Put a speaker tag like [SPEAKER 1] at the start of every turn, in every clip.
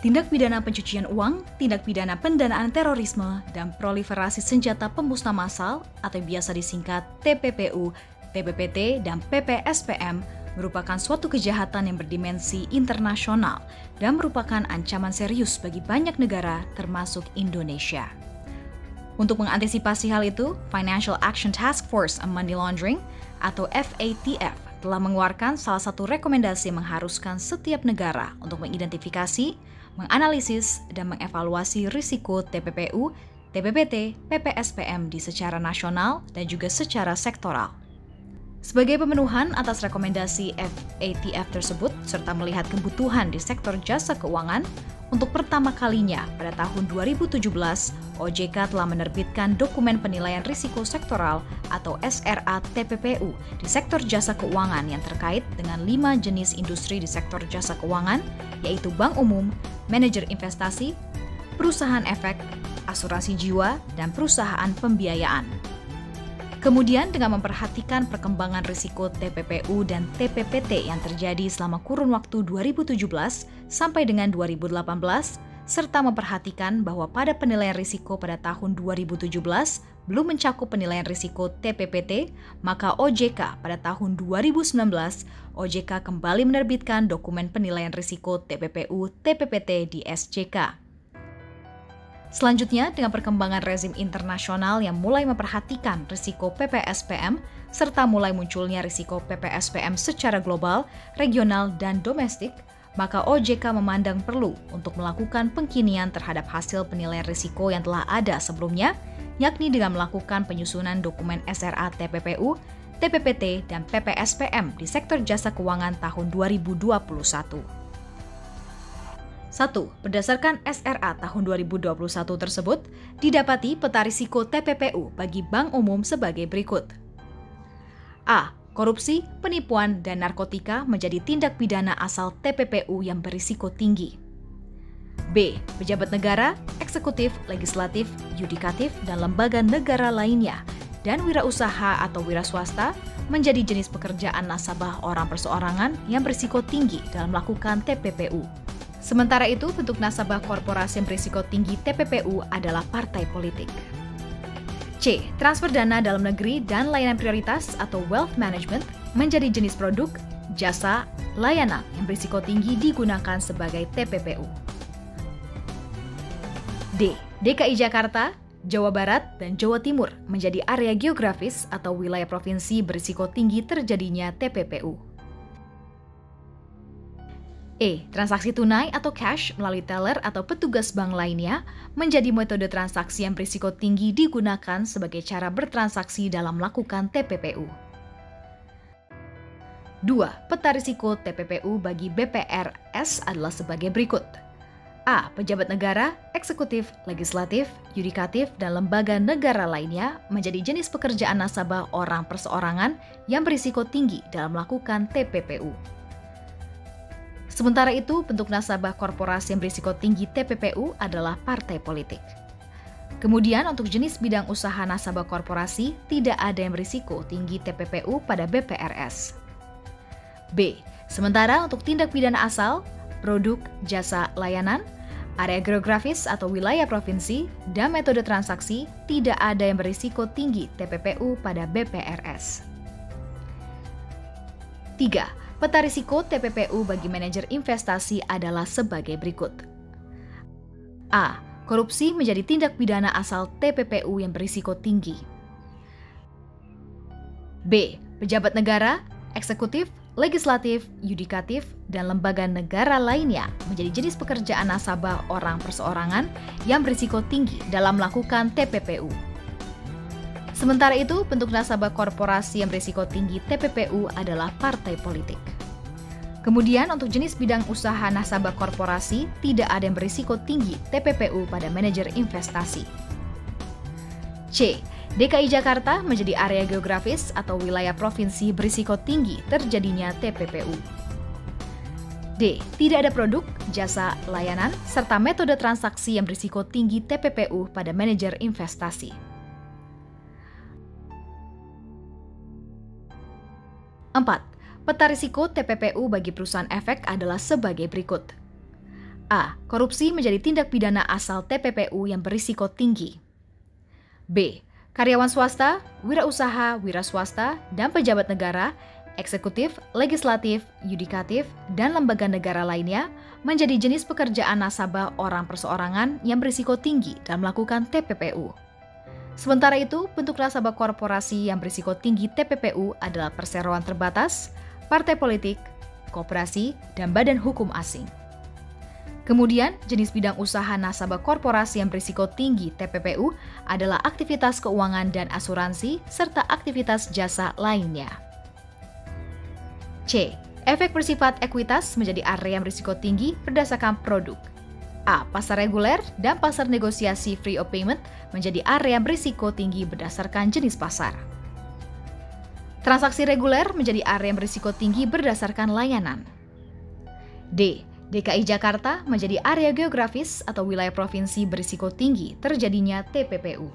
[SPEAKER 1] tindak pidana pencucian uang, tindak pidana pendanaan terorisme, dan proliferasi senjata pemusnah massal atau biasa disingkat TPPU, TPPT, dan PPSPM merupakan suatu kejahatan yang berdimensi internasional dan merupakan ancaman serius bagi banyak negara termasuk Indonesia. Untuk mengantisipasi hal itu, Financial Action Task Force on Money Laundering atau FATF telah mengeluarkan salah satu rekomendasi yang mengharuskan setiap negara untuk mengidentifikasi, menganalisis, dan mengevaluasi risiko TPPU, TPPT, PPSPM di secara nasional dan juga secara sektoral. Sebagai pemenuhan atas rekomendasi FATF tersebut, serta melihat kebutuhan di sektor jasa keuangan, untuk pertama kalinya pada tahun 2017, OJK telah menerbitkan dokumen penilaian risiko sektoral atau SRA TPPU di sektor jasa keuangan yang terkait dengan 5 jenis industri di sektor jasa keuangan, yaitu bank umum, manajer investasi, perusahaan efek, asuransi jiwa, dan perusahaan pembiayaan. Kemudian dengan memperhatikan perkembangan risiko TPPU dan TPPT yang terjadi selama kurun waktu 2017 sampai dengan 2018, serta memperhatikan bahwa pada penilaian risiko pada tahun 2017 belum mencakup penilaian risiko TPPT, maka OJK pada tahun 2019, OJK kembali menerbitkan dokumen penilaian risiko TPPU, TPPT di SJK. Selanjutnya, dengan perkembangan rezim internasional yang mulai memperhatikan risiko PPSPM, serta mulai munculnya risiko PPSPM secara global, regional, dan domestik, maka OJK memandang perlu untuk melakukan pengkinian terhadap hasil penilaian risiko yang telah ada sebelumnya, yakni dengan melakukan penyusunan dokumen SRA TPPU, TPPT, dan PPSPM di sektor jasa keuangan tahun 2021. 1. Berdasarkan SRA tahun 2021 tersebut, didapati peta risiko TPPU bagi bank umum sebagai berikut. A. Korupsi, penipuan, dan narkotika menjadi tindak pidana asal TPPU yang berisiko tinggi. B. Pejabat negara, eksekutif, legislatif, yudikatif, dan lembaga negara lainnya, dan wirausaha atau wira swasta menjadi jenis pekerjaan nasabah orang perseorangan yang berisiko tinggi dalam melakukan TPPU. Sementara itu, bentuk nasabah korporasi yang berisiko tinggi TPPU adalah partai politik. C. Transfer dana dalam negeri dan layanan prioritas atau wealth management menjadi jenis produk, jasa, layanan yang berisiko tinggi digunakan sebagai TPPU. D. DKI Jakarta, Jawa Barat, dan Jawa Timur menjadi area geografis atau wilayah provinsi berisiko tinggi terjadinya TPPU. E. Transaksi tunai atau cash melalui teller atau petugas bank lainnya menjadi metode transaksi yang berisiko tinggi digunakan sebagai cara bertransaksi dalam melakukan TPPU. 2. Peta risiko TPPU bagi BPRS adalah sebagai berikut. A. Pejabat negara, eksekutif, legislatif, yudikatif, dan lembaga negara lainnya menjadi jenis pekerjaan nasabah orang perseorangan yang berisiko tinggi dalam melakukan TPPU. Sementara itu, bentuk nasabah korporasi yang berisiko tinggi TPPU adalah partai politik. Kemudian, untuk jenis bidang usaha nasabah korporasi, tidak ada yang berisiko tinggi TPPU pada BPRS. B. Sementara untuk tindak pidana asal, produk, jasa, layanan, area geografis atau wilayah provinsi, dan metode transaksi, tidak ada yang berisiko tinggi TPPU pada BPRS. 3. Peta risiko TPPU bagi manajer investasi adalah sebagai berikut. A. Korupsi menjadi tindak pidana asal TPPU yang berisiko tinggi. B. Pejabat negara, eksekutif, legislatif, yudikatif, dan lembaga negara lainnya menjadi jenis pekerjaan nasabah orang perseorangan yang berisiko tinggi dalam melakukan TPPU. Sementara itu, bentuk nasabah korporasi yang berisiko tinggi TPPU adalah partai politik. Kemudian, untuk jenis bidang usaha nasabah korporasi, tidak ada yang berisiko tinggi TPPU pada manajer investasi. C. DKI Jakarta menjadi area geografis atau wilayah provinsi berisiko tinggi terjadinya TPPU. D. Tidak ada produk, jasa, layanan, serta metode transaksi yang berisiko tinggi TPPU pada manajer investasi. 4. Peta risiko TPPU bagi perusahaan efek adalah sebagai berikut. A. Korupsi menjadi tindak pidana asal TPPU yang berisiko tinggi. B. Karyawan swasta, wirausaha, wira swasta, dan pejabat negara, eksekutif, legislatif, yudikatif, dan lembaga negara lainnya menjadi jenis pekerjaan nasabah orang perseorangan yang berisiko tinggi dan melakukan TPPU. Sementara itu, bentuk nasabah korporasi yang berisiko tinggi TPPU adalah perseroan terbatas, partai politik, koperasi, dan badan hukum asing. Kemudian, jenis bidang usaha nasabah korporasi yang berisiko tinggi TPPU adalah aktivitas keuangan dan asuransi, serta aktivitas jasa lainnya. C. Efek bersifat ekuitas menjadi area yang berisiko tinggi berdasarkan produk. A. Pasar reguler dan pasar negosiasi free of payment menjadi area yang berisiko tinggi berdasarkan jenis pasar. Transaksi reguler menjadi area yang berisiko tinggi berdasarkan layanan. D. DKI Jakarta menjadi area geografis atau wilayah provinsi berisiko tinggi terjadinya TPPU.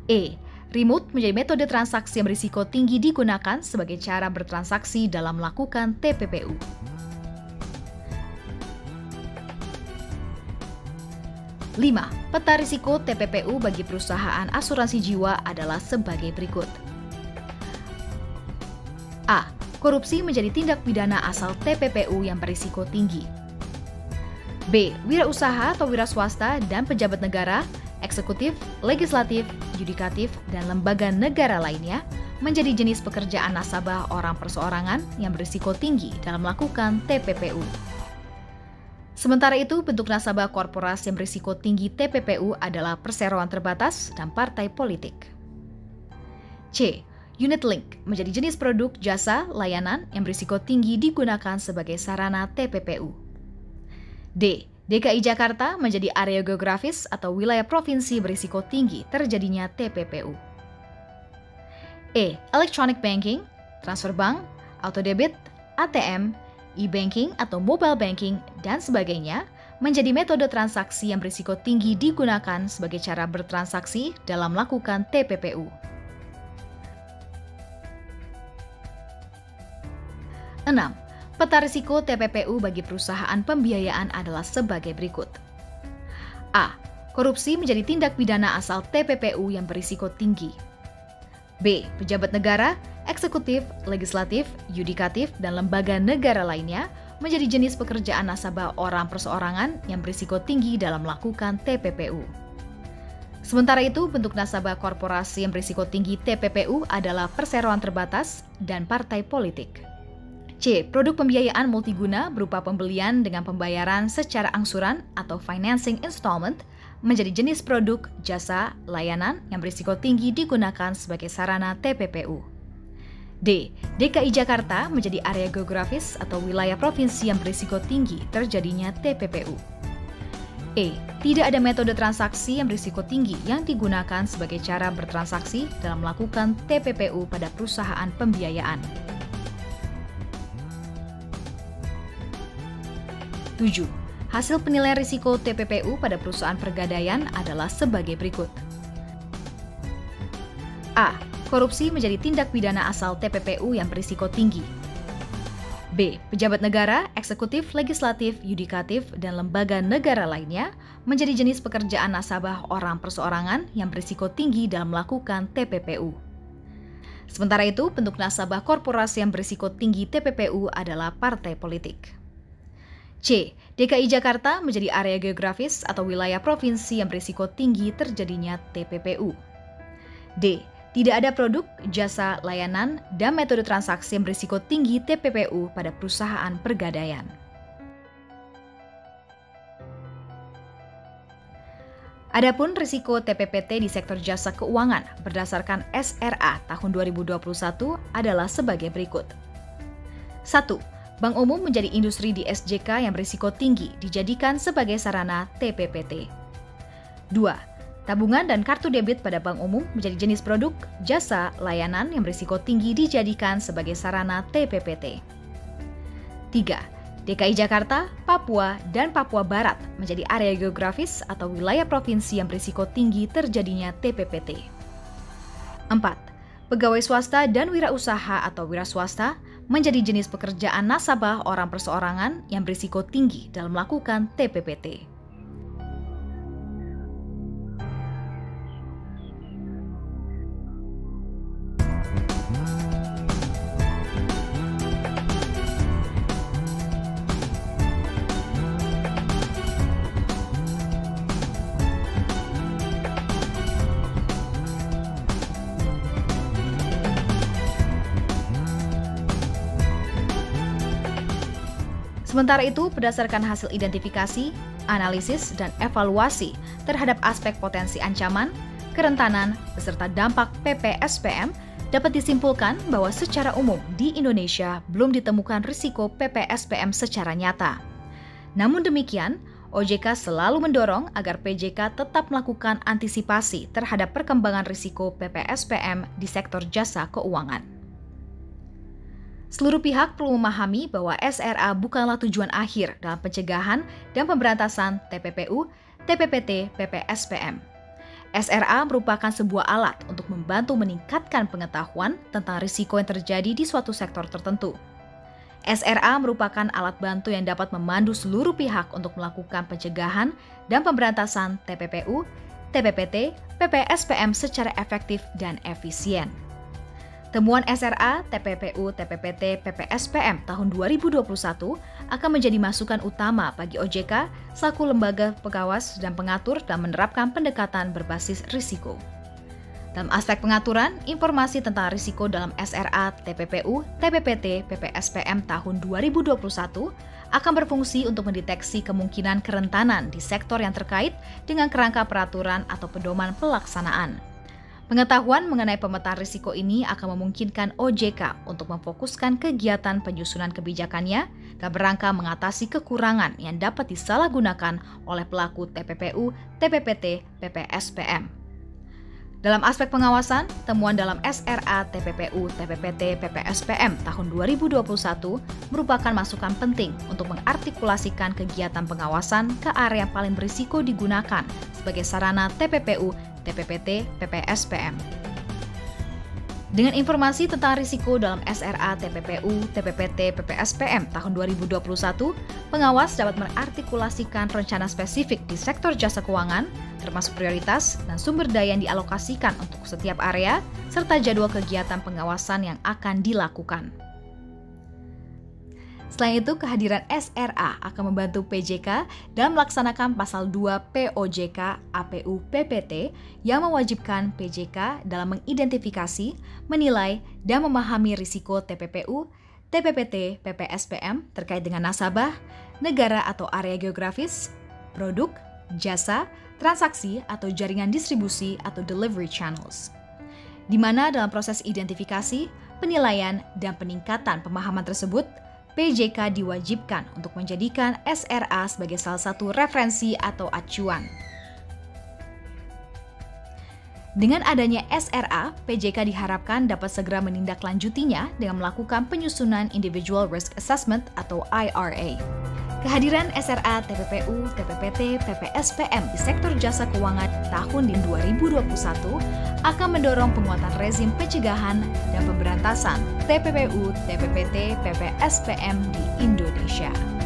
[SPEAKER 1] E. Remote menjadi metode transaksi yang berisiko tinggi digunakan sebagai cara bertransaksi dalam melakukan TPPU. 5. Peta risiko TPPU bagi perusahaan asuransi jiwa adalah sebagai berikut. A. Korupsi menjadi tindak pidana asal TPPU yang berisiko tinggi. B. Wirausaha atau wira swasta dan pejabat negara, eksekutif, legislatif, yudikatif, dan lembaga negara lainnya menjadi jenis pekerjaan nasabah orang perseorangan yang berisiko tinggi dalam melakukan TPPU. Sementara itu, bentuk nasabah korporasi yang berisiko tinggi TPPU adalah perseroan terbatas dan partai politik. C. Unit link menjadi jenis produk, jasa, layanan yang berisiko tinggi digunakan sebagai sarana TPPU. D. DKI Jakarta menjadi area geografis atau wilayah provinsi berisiko tinggi terjadinya TPPU. E. Electronic banking, transfer bank, auto debit, ATM, e-banking atau mobile banking, dan sebagainya menjadi metode transaksi yang berisiko tinggi digunakan sebagai cara bertransaksi dalam melakukan TPPU. 6. Peta risiko TPPU bagi perusahaan pembiayaan adalah sebagai berikut. A. Korupsi menjadi tindak pidana asal TPPU yang berisiko tinggi. B. Pejabat negara, eksekutif, legislatif, yudikatif, dan lembaga negara lainnya menjadi jenis pekerjaan nasabah orang perseorangan yang berisiko tinggi dalam melakukan TPPU. Sementara itu, bentuk nasabah korporasi yang berisiko tinggi TPPU adalah perseroan terbatas dan partai politik. C. Produk pembiayaan multiguna berupa pembelian dengan pembayaran secara angsuran atau financing installment menjadi jenis produk, jasa, layanan yang berisiko tinggi digunakan sebagai sarana TPPU. D. DKI Jakarta menjadi area geografis atau wilayah provinsi yang berisiko tinggi terjadinya TPPU. E. Tidak ada metode transaksi yang berisiko tinggi yang digunakan sebagai cara bertransaksi dalam melakukan TPPU pada perusahaan pembiayaan. 7. Hasil penilaian risiko TPPU pada perusahaan pergadaian adalah sebagai berikut. A. Korupsi menjadi tindak pidana asal TPPU yang berisiko tinggi. B. Pejabat negara, eksekutif, legislatif, yudikatif, dan lembaga negara lainnya menjadi jenis pekerjaan nasabah orang perseorangan yang berisiko tinggi dalam melakukan TPPU. Sementara itu, bentuk nasabah korporasi yang berisiko tinggi TPPU adalah partai politik. C. DKI Jakarta menjadi area geografis atau wilayah provinsi yang berisiko tinggi terjadinya TPPU. D. Tidak ada produk, jasa, layanan, dan metode transaksi yang berisiko tinggi TPPU pada perusahaan pergadaian. Adapun risiko TPPT di sektor jasa keuangan berdasarkan SRA tahun 2021 adalah sebagai berikut. 1. Bank umum menjadi industri di SJK yang berisiko tinggi dijadikan sebagai sarana TPPT. 2. Tabungan dan kartu debit pada bank umum menjadi jenis produk, jasa, layanan yang berisiko tinggi dijadikan sebagai sarana TPPT. 3. DKI Jakarta, Papua, dan Papua Barat menjadi area geografis atau wilayah provinsi yang berisiko tinggi terjadinya TPPT. 4. Pegawai swasta dan wirausaha atau wira swasta menjadi jenis pekerjaan nasabah orang perseorangan yang berisiko tinggi dalam melakukan TPPT. Sementara itu, berdasarkan hasil identifikasi, analisis, dan evaluasi terhadap aspek potensi ancaman, kerentanan, beserta dampak PPSPM, dapat disimpulkan bahwa secara umum di Indonesia belum ditemukan risiko PPSPM secara nyata. Namun demikian, OJK selalu mendorong agar PJK tetap melakukan antisipasi terhadap perkembangan risiko PPSPM di sektor jasa keuangan. Seluruh pihak perlu memahami bahwa SRA bukanlah tujuan akhir dalam pencegahan dan pemberantasan TPPU, TPPT, PPSPM. SRA merupakan sebuah alat untuk membantu meningkatkan pengetahuan tentang risiko yang terjadi di suatu sektor tertentu. SRA merupakan alat bantu yang dapat memandu seluruh pihak untuk melakukan pencegahan dan pemberantasan TPPU, TPPT, PPSPM secara efektif dan efisien. Temuan SRA, TPPU, TPPT, PPSPM tahun 2021 akan menjadi masukan utama bagi OJK selaku lembaga pengawas dan pengatur dalam menerapkan pendekatan berbasis risiko. Dalam aspek pengaturan, informasi tentang risiko dalam SRA, TPPU, TPPT, PPSPM tahun 2021 akan berfungsi untuk mendeteksi kemungkinan kerentanan di sektor yang terkait dengan kerangka peraturan atau pedoman pelaksanaan. Pengetahuan mengenai pemetaan risiko ini akan memungkinkan OJK untuk memfokuskan kegiatan penyusunan kebijakannya dalam rangka mengatasi kekurangan yang dapat disalahgunakan oleh pelaku TPPU, TPPT, PPSPM. Dalam aspek pengawasan, temuan dalam SRA, TPPU, TPPT, PPSPM tahun 2021 merupakan masukan penting untuk mengartikulasikan kegiatan pengawasan ke area yang paling berisiko digunakan sebagai sarana TPPU, TPPT, PPSPM. Dengan informasi tentang risiko dalam SRA, TPPU, TPPT, PPSPM tahun 2021, pengawas dapat mengartikulasikan rencana spesifik di sektor jasa keuangan, termasuk prioritas dan sumber daya yang dialokasikan untuk setiap area, serta jadwal kegiatan pengawasan yang akan dilakukan. Selain itu, kehadiran SRA akan membantu PJK dalam melaksanakan pasal 2 POJK APU PPT yang mewajibkan PJK dalam mengidentifikasi, menilai, dan memahami risiko TPPU, TPPT, PPSPM terkait dengan nasabah, negara atau area geografis, produk, jasa, transaksi, atau jaringan distribusi atau delivery channels. Di mana dalam proses identifikasi, penilaian, dan peningkatan pemahaman tersebut, PJK diwajibkan untuk menjadikan SRA sebagai salah satu referensi atau acuan. Dengan adanya SRA, PJK diharapkan dapat segera menindaklanjutinya dengan melakukan penyusunan Individual Risk Assessment atau IRA. Kehadiran SRA, TPPU, TPPT, PPSPM di sektor jasa keuangan tahun 2021 akan mendorong penguatan rezim pencegahan dan pemberantasan TPPU, TPPT, PPSPM di Indonesia.